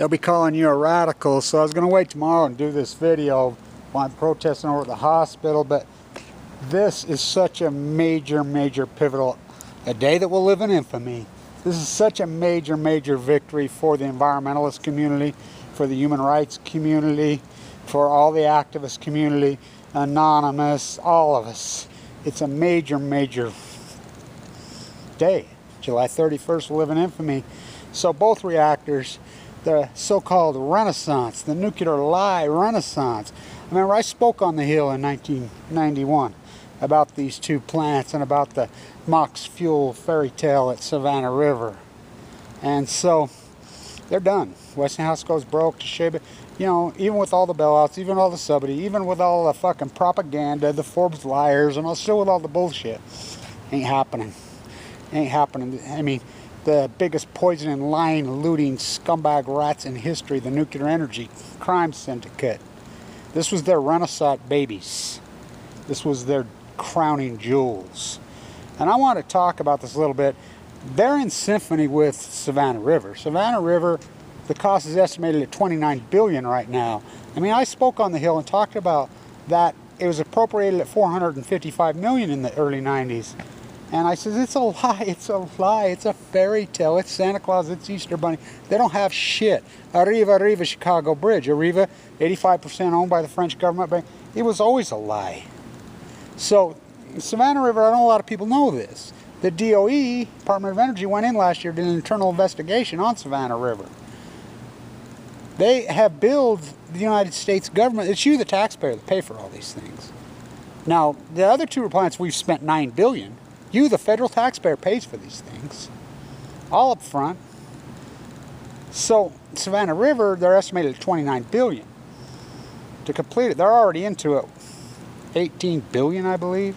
they'll be calling you a radical. So I was going to wait tomorrow and do this video while I'm protesting over at the hospital, but this is such a major pivotal, a day that will live in infamy. This is such a major victory for the environmentalist community, for the human rights community, for all the activist community, anonymous, all of us. It's a major day. July 31st will live in infamy. So both reactors, the so-called renaissance, the nuclear lie renaissance. I remember I spoke on the Hill in 1991 about these two plants and about the Mox fuel fairy tale at Savannah River. And so they're done. Westinghouse goes broke, Toshiba, you know, even with all the bailouts, even all the subsidy, even with all the fucking propaganda, the Forbes liars, and still with all the bullshit. Ain't happening. Ain't happening. I mean, the biggest poisoning, lying, looting, scumbag rats in history, the nuclear energy crime syndicate. This was their renaissance babies. This was their crowning jewels. And I want to talk about this a little bit. They're in symphony with Savannah River. Savannah River, the cost is estimated at $29 billion right now. I mean, I spoke on the Hill and talked about that. It was appropriated at $455 million in the early 90s. And I said, it's a lie, it's a lie, it's a fairy tale, it's Santa Claus, it's Easter Bunny. They don't have shit. Arriva Chicago Bridge. Arriva, 85% owned by the French government. But it was always a lie. So, Savannah River, I know a lot of people know this. The DOE, Department of Energy, went in last year, did an internal investigation on Savannah River. They have billed the United States government. It's you, the taxpayer, that pay for all these things. Now, the other two plants, we've spent $9 billion. You, the federal taxpayer, pays for these things. All up front. So, Savannah River, they're estimated at $29 billion. To complete it, they're already into it. $18 billion, I believe.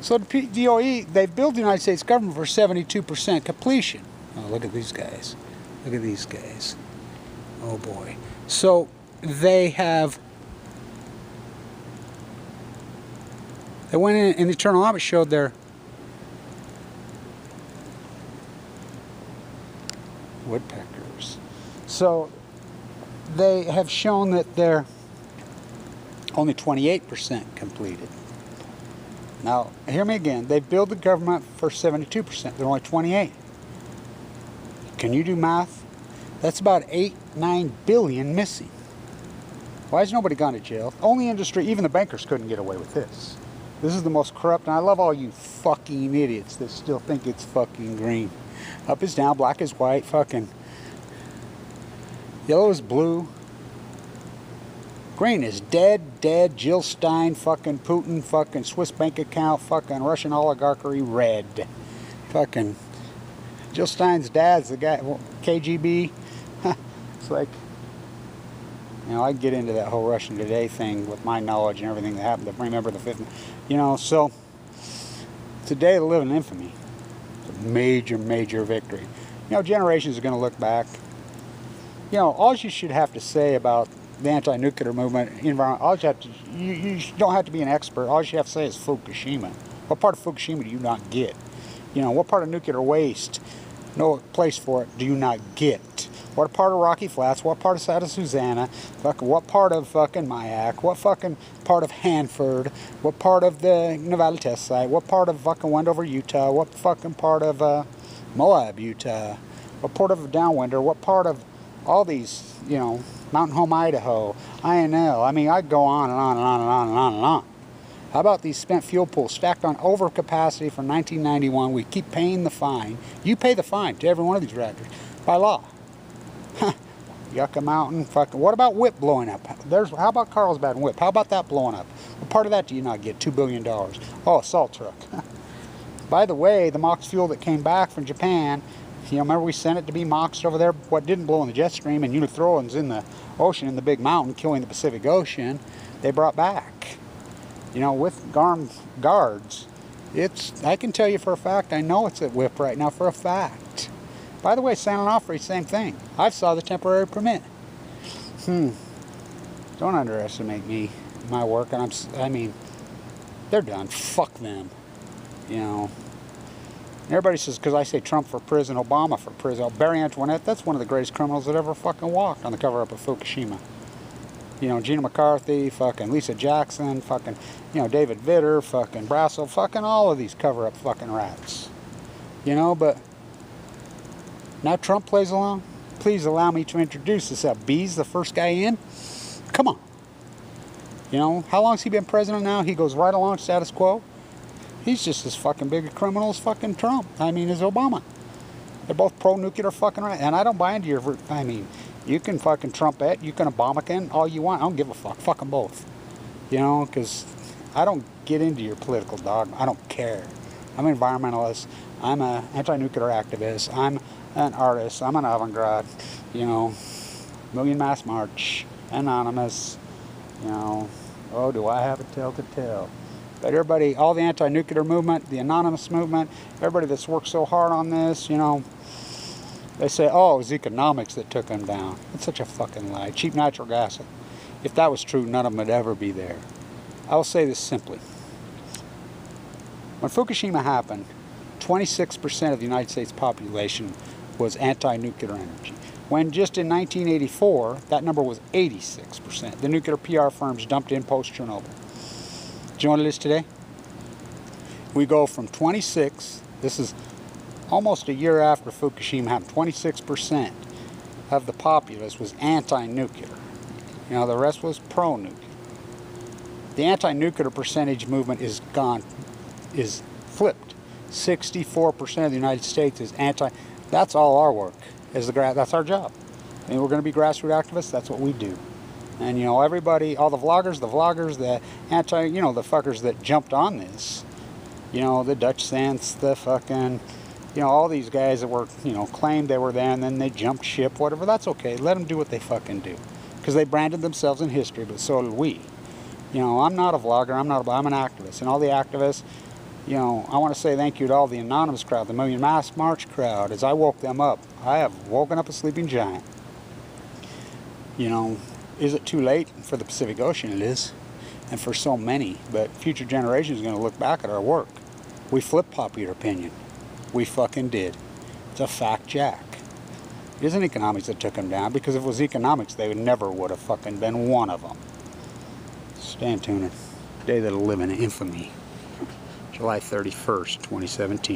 So the DOE, they've billed the United States government for 72% completion. Oh, look at these guys. Look at these guys. Oh boy. So they have, they went in and the internal audit showed their woodpeckers. So they have shown that they're only 28% completed. Now, hear me again. They've billed the government for 72%. They're only 28. Can you do math? That's about $8-9 billion missing. Why has nobody gone to jail? Only industry, even the bankers couldn't get away with this. This is the most corrupt, and I love all you fucking idiots that still think it's fucking green. Up is down, black is white, fucking yellow is blue. Green is dead, Jill Stein, fucking Putin, fucking Swiss bank account, fucking Russian oligarchy, red. Fucking Jill Stein's dad's the guy, KGB. It's like, you know, I get into that whole Russian Today thing with my knowledge and everything that happened. To remember the 5th, you know, so today to live in infamy. It's a major victory. You know, generations are going to look back. You know, all you should have to say about the anti-nuclear movement, environment, all you have to, you don't have to be an expert. All you have to say is Fukushima. What part of Fukushima do you not get? You know, what part of nuclear waste, no place for it, do you not get? What part of Rocky Flats? What part of Santa Susana? Fucking what part of fucking Mayak? What fucking part of Hanford? What part of the Nevada test site? What part of fucking Wendover, Utah? What fucking part of Moab, Utah? What part of Downwinder? What part of all these, you know, Mountain Home, Idaho, INL. I mean, I'd go on and on and on and on and on and on. How about these spent fuel pools stacked on overcapacity from 1991? We keep paying the fine. You pay the fine to every one of these reactors by law. Yucca Mountain, fucking. What about WIP blowing up? How about Carlsbad and WIP? How about that blowing up? What part of that do you not get? $2 billion. Oh, a salt truck. By the way, the MOX fuel that came back from Japan, you know, remember we sent it to be MOXed over there? What didn't blow in the jet stream and Unithrolins in the ocean, in the big mountain, killing the Pacific Ocean, they brought back. You know, with armed guards. I can tell you for a fact, I know it's at WIP right now for a fact. By the way, San Onofre, same thing. I saw the temporary permit. Don't underestimate me, my work, and I mean, they're done. Fuck them. You know, Everybody says, because I say Trump for prison, Obama for prison. Barry Antoinette, that's one of the greatest criminals that ever fucking walked on the cover-up of Fukushima. You know, Gina McCarthy, fucking Lisa Jackson, fucking, you know, David Vitter, fucking Brasso, fucking all of these cover-up fucking rats. You know, but now Trump plays along. Please allow me to introduce this. B's the first guy in. Come on. You know, how long's he been president now? He goes right along status quo. He's just as fucking big a criminal as fucking Trump. I mean, as Obama. They're both pro-nuclear fucking right. And I don't buy into your... I mean, you can fucking Trump it. You can Obama can. All you want. I don't give a fuck. Fuck them both. You know, because I don't get into your political dogma. I don't care. I'm an environmentalist. I'm an anti-nuclear activist. I'm an artist. I'm an avant-garde. You know, Million Mass March. Anonymous. You know, oh, do I have a tale to tell? But everybody, all the anti-nuclear movement, the anonymous movement, everybody that's worked so hard on this, you know, they say, oh, it was economics that took them down. It's such a fucking lie. Cheap natural gas. If that was true, none of them would ever be there. I will say this simply. When Fukushima happened, 26% of the United States population was anti-nuclear energy. When just in 1984, that number was 86%. The nuclear PR firms dumped in post-Chernobyl. Do you know what it is today? We go from 26, this is almost a year after Fukushima happened, 26% of the populace was anti-nuclear. You know, the rest was pro-nuclear. The anti-nuclear percentage movement is gone, is flipped. 64% of the United States is anti. That's all our work. That's our job. I mean, we're going to be grassroots activists. That's what we do. And, you know, everybody, all the vloggers, the anti, you know, the fuckers that jumped on this, you know, the Dutch Sense, the fucking, you know, all these guys that were, you know, claimed they were there and then they jumped ship, whatever. That's okay. Let them do what they fucking do. Because they branded themselves in history, but so did we. You know, I'm not a vlogger. I'm an activist. And all the activists, you know, I want to say thank you to all the anonymous crowd, the Million Mass March crowd. As I woke them up, I have woken up a sleeping giant. You know, is it too late? For the Pacific Ocean it is, and for so many, but future generations are going to look back at our work. We flipped popular opinion. We fucking did. It's a fact, Jack. It isn't economics that took them down, because if it was economics, they never would have fucking been one of them. Stay tuned. Day that'll live in infamy. July 31st, 2017.